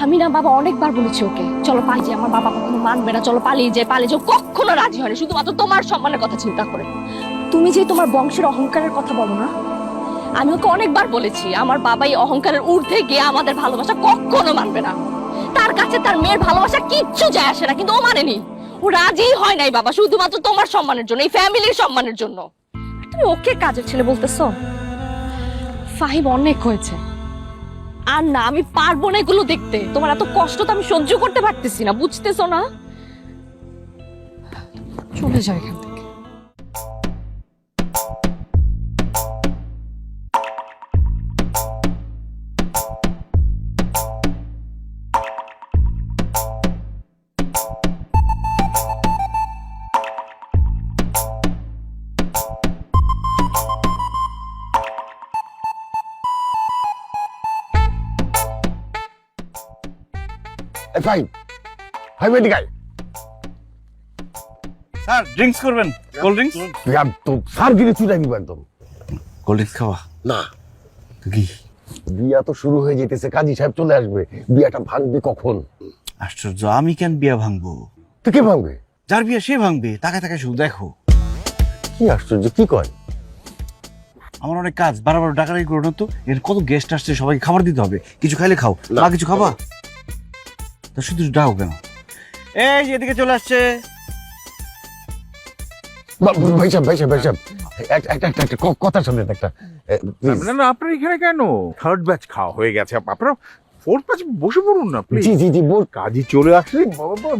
আমি না বাবা অনেকবার বলেছি ওকে চলো পালিয়ে যাই, আমার বাবা কখনো মানবে না, চলো পালিয়ে যাই পালিয়ে যাও, কখনো রাজি হয়নি, শুধুমাত্র তোমার সম্মানের কথা চিন্তা করে। তুমি যে তোমার বংশের অহংকারের কথা বলো না, আমি ওকে অনেকবার বলেছি আমার বাবা এই অহংকারের ঊর্ধ্বে গিয়ে আমাদের ভালোবাসা কখনো মানবে না। তার কাছে তার মেয়ের ভালোবাসা কিচ্ছু যায় আসে না, কিন্তু ও মানেনি, ও রাজি হয় নাই বাবা, শুধুমাত্র তোমার সম্মানের জন্য, এই ফ্যামিলির সম্মানের জন্য। আর তুমি ওকে কাজের ছেলে বলতেছো? ফাহিম অনেক হয়েছে, আর না আমি পারবো না এগুলো দেখতে, তোমার এত কষ্ট তো আমি সহ্য করতে পারতেছি না, বুঝতেছো না? চলে যাও এখান থেকে। ফাইন ফাইন এদিকে আয়। স্যার ড্রিঙ্কস করবেন? Cold drinks? তুই তো সার গিরে চুলাই দিব একদম। কোল্ড ড্রিঙ্কস খাওয়া না, তো কি? বিয়া তো শুরু হয়ে যেতেছে, কাজী সাহেব চলে আসবে, বিয়াটা ভাঙবে কখন? আশ্চর্য, আমি কেন বিয়া ভাঙবো? তুই কে ভাঙবে? যার বিয়া সে ভাঙবে, তাকে তাকে শুধু দেখো। কি আশ্চর্য, কি কয়? আমার অনেক কাজ, বারবার ডাকাডাকি করো না তো। এর কত গেস্ট আসছে, সবাইকে খাবার দিতে হবে, কিছু খাইলে খাও, না। না কিছু খাবা? তা শুধু ডাকো কেন? এই যে এদিকে চলে আসছে। ভাই সাহেব ভাই সাহেব ভাই সাহেব, একটা কথা শুনেন একটা, please। না না, আপনার এখানে কেন? থার্ড ব্যাচ খাওয়া হয়ে গেছে, আপনারা ফোর্থ ব্যাচ বসে পড়ুন না প্লিজ। জি জি জি বল। কাজী চলে আসলে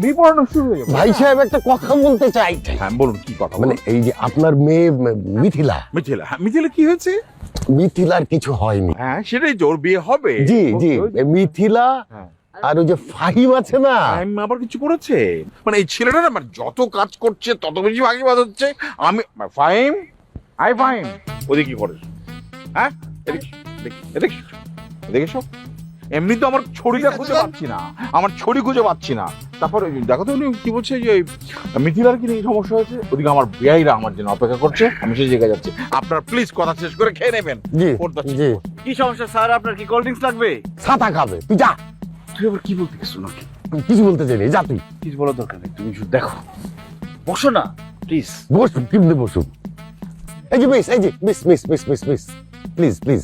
বিয়ে পড়ানো শুরু হয়ে যাবে। ভাই সাহেব একটা কথা বলতে চাই। হ্যাঁ বলুন, কি কথা? মানে এই যে আপনার মেয়ে মিথিলা, মিথিলা, হ্যাঁ মিথিলা কি হয়েছে? মিথিলার কিছু হয়নি। হ্যাঁ সেটাই, জোর বিয়ে হবে। জি জি, মিথিলা হ্যাঁ। আর ওই যে ফাহিম আছে না, ফাহিম আবার কিছু করেছে? মানে এই ছেলেটা না, মানে যত কাজ করছে তত বেশি ভাগিবাদ হচ্ছে। আমি ফাহিম, আই ফাহিম, ওদিকে কি করে? হ্যাঁ এদিকে এদিকে এদিকে সব। এমনি তো আমার ছড়িটা খুঁজে পাচ্ছি না, আমার ছড়ি খুঁজে পাচ্ছি না। তারপর দেখো তো উনি কি বলছে যে মিথিলার কি নিয়ে সমস্যা হয়েছে, ওদিকে আমার বিয়াইরা আমার জন্য অপেক্ষা করছে, আমি সেই জায়গায় যাচ্ছি। আপনার প্লিজ কথা শেষ করে খেয়ে নেবেন। জি জি, কি সমস্যা স্যার? আপনার কি কোল্ড ড্রিঙ্কস লাগবে? ছাতা খাবে, তুই যা। তুই আবার কি বলতে গেছো নাকি? কিছু বলতে চাইনি, যা তুই। কিছু বলার দরকার নেই, তুমি শুধু দেখো। বসো না প্লিজ। বসুন, কেমনে বসুন? এই যে মিস, এই যে miss miss miss miss miss, please please,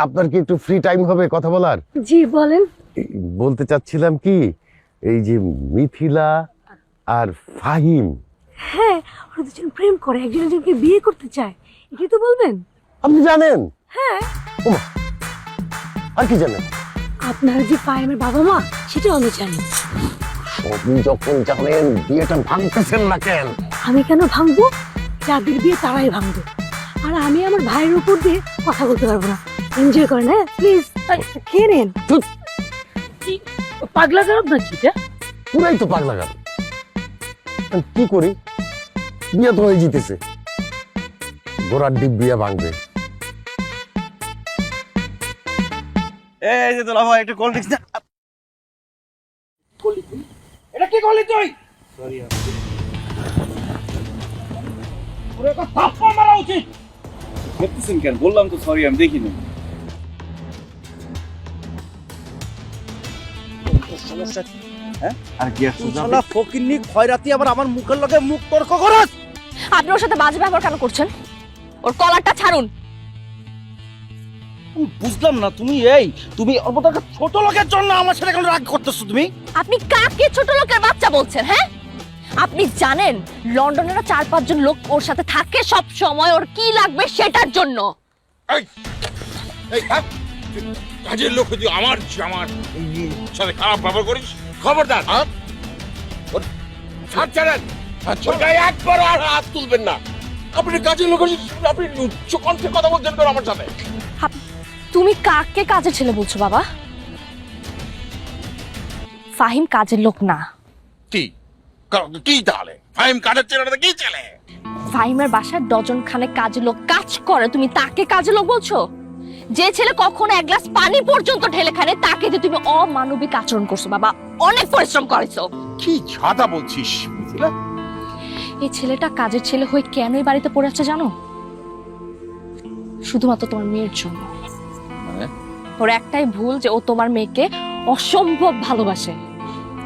আপনার কি একটু ফ্রি টাইম হবে কথা বলার? জি বলেন। বলতে চাচ্ছিলাম কি, এই যে মিথিলা আর ফাহিম। হ্যাঁ, ওরা দুজন প্রেম করে, একজন একজনকে বিয়ে করতে চায়, এটাই তো বলবেন? আপনি জানেন? হ্যাঁ। ওমা, আর কি জানেন? আপনার যে ফাহিমের বাবা মা, সেটাও আমি জানি। সবই যখন জানেন, বিয়েটা ভাঙতেছেন না কেন? আমি কেন ভাঙবো? যাদের বিয়ে তারাই ভাঙবে, আর আমি আমার ভাইয়ের উপর দিয়ে কথা বলতে পারবো না। এনজয় করেন, হ্যাঁ প্লিজ খেয়ে নেন। ধুৎ, কি পাগলা গরব নাকি এটা? পুরাই তো পাগলা গেল। কি করি, বিয়ে তো হয়ে জিতেছে, গোড়ার ডিপ বিয়ে ভাঙবে। এই যে তোলা ভাই, একটা কোল্ড ড্রিঙ্কস না। এটা কি করলি তুই? সরি পুরো একটা থাপ্পড় মারা উচিত। দেখতেছেন কেন? বললাম তো সরি, আমি দেখিনি। সমস্যা কি? হ্যাঁ আর কি আসছে? শালা ফকিন্নি খয়রাতি আবার আমার মুখের লগে মুখ তর্ক করছ। আপনি ওর সাথে বাজে ব্যবহার কেন করছেন? ওর কলারটা ছাড়ুন। বুঝলাম না, তুমি ওর মতো একটা ছোট লোকের জন্য আমার সাথে কেন রাগ করতেছো তুমি? আপনি কাকে ছোট লোকের বাচ্চা বলছেন? হ্যাঁ, আপনি জানেন লন্ডনের 4-5 জন লোক ওর সাথে থাকে সব সময়, ওর কি লাগবে সেটার জন্য। এই এই কাজের লোক তুই আমার সাথে খারাপ ব্যবহার করিস, খবরদার। ছাড় ছাড়েন, গায়ে একবার আর হাত তুলবেন না। আপনি কাজের লোক, আপনি উচ্চ কণ্ঠে কথা বলছেন কেন আমার সাথে? তুমি কাকে কাজের ছেলে বলছো বাবা? ফাহিম কাজের লোক না। কি কি তাহলে? ফাহিম কাজের ছেলে কি ছেলে? ফাহিমের বাসায় ডজন খানে কাজের লোক কাজ করে, তুমি তাকে কাজের লোক বলছো? যে ছেলে কখনো এক গ্লাস পানি পর্যন্ত ঢেলে খানে, তাকে যে তুমি অমানবিক আচরণ করছো বাবা, অনেক পরিশ্রম করেছো। কি ছাতা বলছিস মিথিলা? এই ছেলেটা কাজের ছেলে হয়ে কেন এই বাড়িতে পড়ে আছে জানো? শুধুমাত্র তোমার মেয়ের জন্য। ওর একটাই ভুল যে ও তোমার মেয়েকে অসম্ভব ভালোবাসে।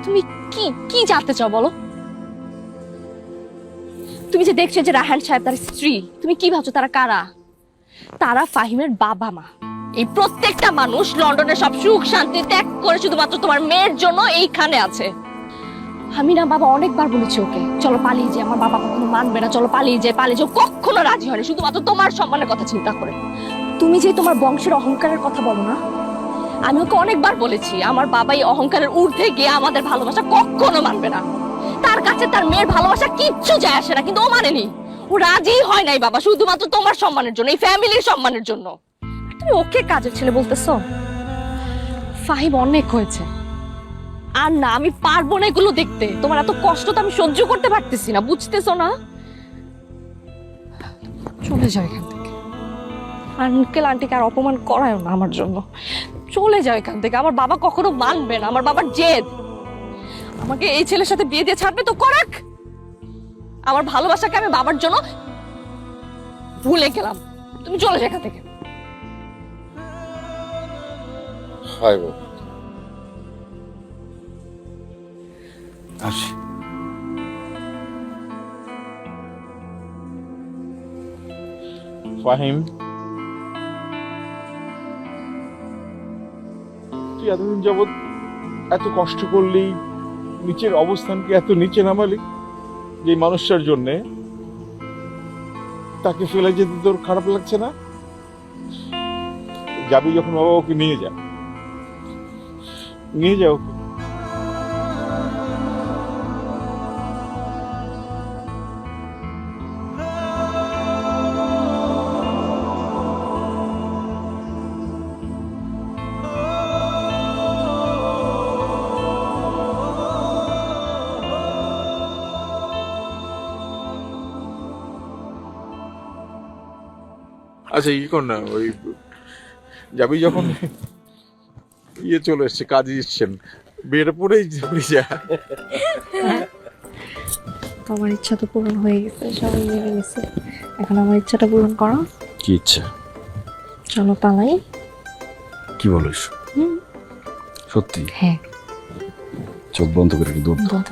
তুমি কি কি জানতে চাও বলো? তুমি যে দেখছো যে রায়হান সাহেব তার স্ত্রী, তুমি কি ভাবছো তারা কারা? তারা ফাহিমের বাবা মা। এই প্রত্যেকটা মানুষ লন্ডনের সব সুখ শান্তি ত্যাগ করে শুধুমাত্র তোমার মেয়ের জন্য এইখানে আছে। আমি না বাবা অনেকবার বলেছি ওকে চলো পালিয়ে যাই, আমার বাবা কখনো মানবে না, চলো পালিয়ে যাই পালিয়ে যাও, কখনো রাজি হয়নি শুধুমাত্র তোমার সম্মানের কথা চিন্তা করে। তুমি যে তোমার বংশের অহংকারের কথা বলো না, আমি ওকে অনেকবার বলেছি আমার বাবা এই অহংকারের ঊর্ধ্বে গিয়ে আমাদের ভালোবাসা কখনো মানবে না। তার কাছে তার মেয়ের ভালোবাসা কিচ্ছু যায় আসে না, কিন্তু ও মানেনি, ও রাজি হয় নাই বাবা শুধুমাত্র তোমার সম্মানের জন্য, এই ফ্যামিলির সম্মানের জন্য। আর তুমি ওকে কাজের ছেলে বলতেছো? ফাহিম অনেক হয়েছে, আর না আমি পারবো না এগুলো দেখতে। তোমার এত কষ্ট তো আমি সহ্য করতে পারতেছি না, বুঝতেছো না? চলে যাও এখান থেকে, আঙ্কেল আন্টিকে আর অপমান করায়ও না আমার জন্য। চলে যাও এখান থেকে, আমার বাবা কখনো মানবে না, আমার বাবার জেদ। আমাকে এই ছেলের সাথে বিয়ে দিয়ে ছাড়বে তো করাক, আমার ভালোবাসাকে আমি বাবার জন্য ভুলে গেলাম। তুমি চলে যাও এখান থেকে। আসি। ফাহিম, তুই এতদিন যাবৎ এত কষ্ট করলি, নিচের অবস্থানকে এত নিচে নামালি, যে মানুষটার জন্যে তাকে ফেলে যেতে তোর খারাপ লাগছে না? যাবি যখন বাবা, ওকে নিয়ে যা, নিয়ে যা ওকে। আচ্ছা ই কর না, ওই যাবি যখন, ইয়ে চলে এসছে, কাজে এসছেন, বিয়েটা পরেই যাবি যা। তোমার ইচ্ছা তো পূরণ হয়ে গেছে, সবাই মেনে গেছে, এখন আমার ইচ্ছাটা পূরণ করো। কি ইচ্ছা? চলো পালাই। কি বলিস? সত্যি? হ্যাঁ। চোখ বন্ধ করে একটু দৌড় দাও। বলতে